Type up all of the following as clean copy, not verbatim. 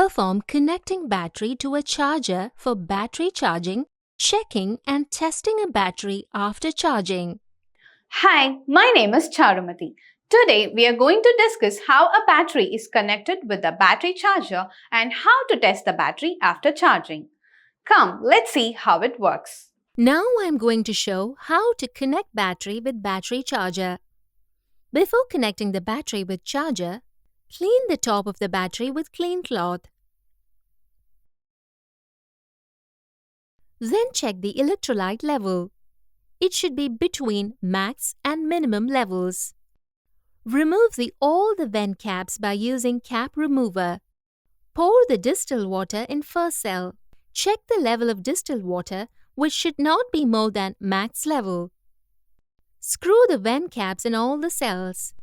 Perform connecting battery to a charger for battery charging, checking and testing a battery after charging. Hi, my name is Charumati. Today we are going to discuss how a battery is connected with the battery charger and how to test the battery after charging. Come, let's see how it works. Now I am going to show how to connect battery with battery charger. Before connecting the battery with charger, clean the top of the battery with clean cloth. Then check the electrolyte level. It should be between max and minimum levels. Remove all the vent caps by using cap remover. Pour the distilled water in first cell. Check the level of distilled water, which should not be more than max level. Screw the vent caps in all the cells.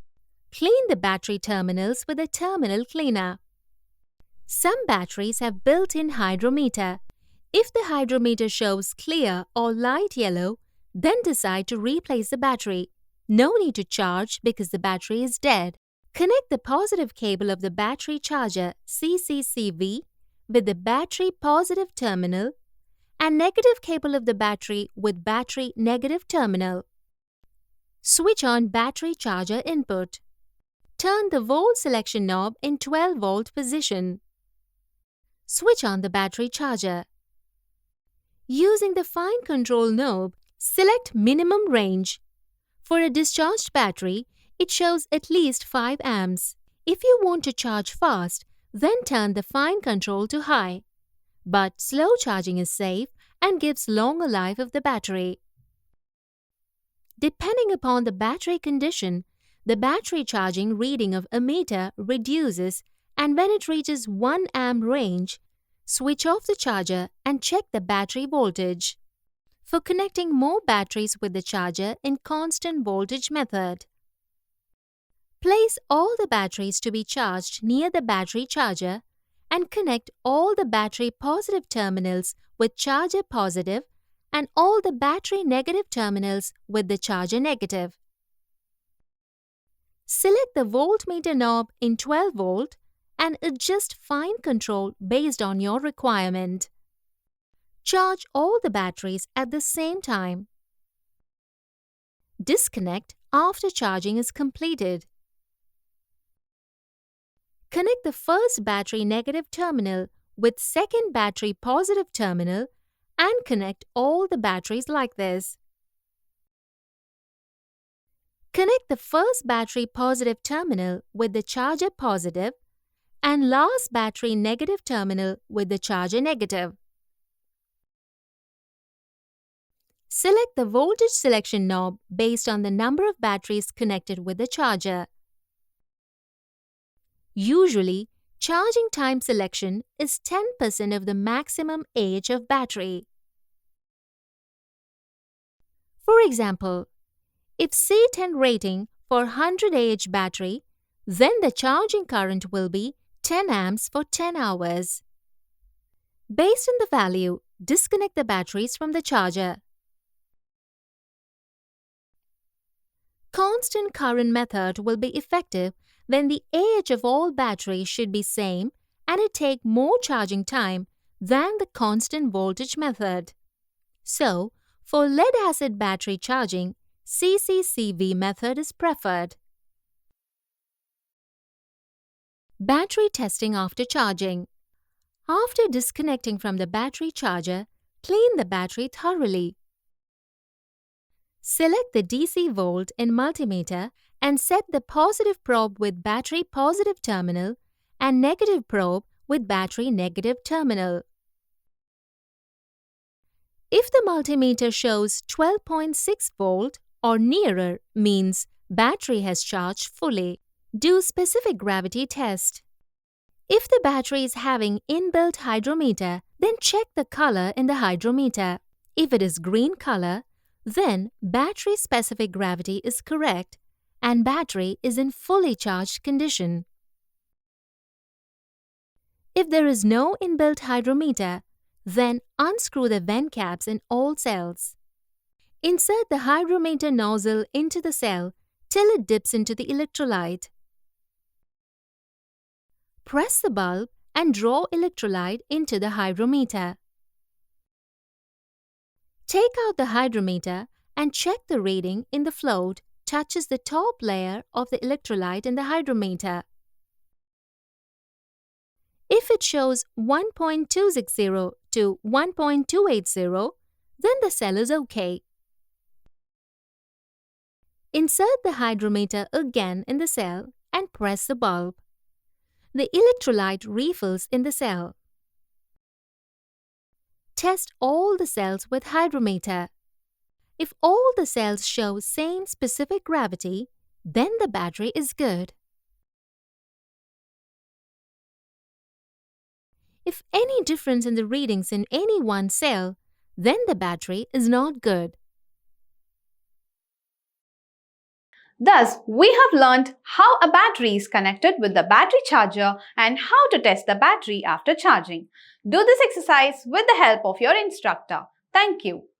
Clean the battery terminals with a terminal cleaner. Some batteries have built-in hydrometer. If the hydrometer shows clear or light yellow, then decide to replace the battery. No need to charge because the battery is dead. Connect the positive cable of the battery charger CCCV with the battery positive terminal and negative cable of the battery with battery negative terminal. Switch on battery charger input. Turn the volt selection knob in 12-volt position. Switch on the battery charger. Using the fine control knob, select minimum range. For a discharged battery, it shows at least 5 amps. If you want to charge fast, then turn the fine control to high. But slow charging is safe and gives longer life of the battery. Depending upon the battery condition, the battery charging reading of ammeter reduces, and when it reaches 1 amp range, switch off the charger and check the battery voltage. For connecting more batteries with the charger in constant voltage method, place all the batteries to be charged near the battery charger and connect all the battery positive terminals with charger positive and all the battery negative terminals with the charger negative. Select the voltmeter knob in 12 volt and adjust fine control based on your requirement. Charge all the batteries at the same time. Disconnect after charging is completed. Connect the first battery negative terminal with second battery positive terminal and connect all the batteries like this. Connect the first battery positive terminal with the charger positive and last battery negative terminal with the charger negative. Select the voltage selection knob based on the number of batteries connected with the charger. Usually, charging time selection is 10% of the maximum age of battery. For example, if C10 rating for 100 Ah battery, then the charging current will be 10 amps for 10 hours. Based on the value, disconnect the batteries from the charger. Constant current method will be effective when the age of all batteries should be same and it take more charging time than the constant voltage method. So, for lead-acid battery charging, CCCV method is preferred. Battery testing after charging. After disconnecting from the battery charger, clean the battery thoroughly. Select the DC volt in multimeter and set the positive probe with battery positive terminal and negative probe with battery negative terminal. If the multimeter shows 12.6 volt or nearer, means battery has charged fully. Do specific gravity test. If the battery is having inbuilt hydrometer, then check the color in the hydrometer. If it is green color, then battery specific gravity is correct and battery is in fully charged condition. If there is no inbuilt hydrometer, then unscrew the vent caps in all cells. Insert the hydrometer nozzle into the cell till it dips into the electrolyte. Press the bulb and draw electrolyte into the hydrometer. Take out the hydrometer and check the reading in the float touches the top layer of the electrolyte in the hydrometer. If it shows 1.260 to 1.280, then the cell is OK. Insert the hydrometer again in the cell and press the bulb. The electrolyte refills in the cell. Test all the cells with hydrometer. If all the cells show same specific gravity, then the battery is good. If any difference in the readings in any one cell, then the battery is not good. Thus, we have learned how a battery is connected with the battery charger and how to test the battery after charging. Do this exercise with the help of your instructor. Thank you.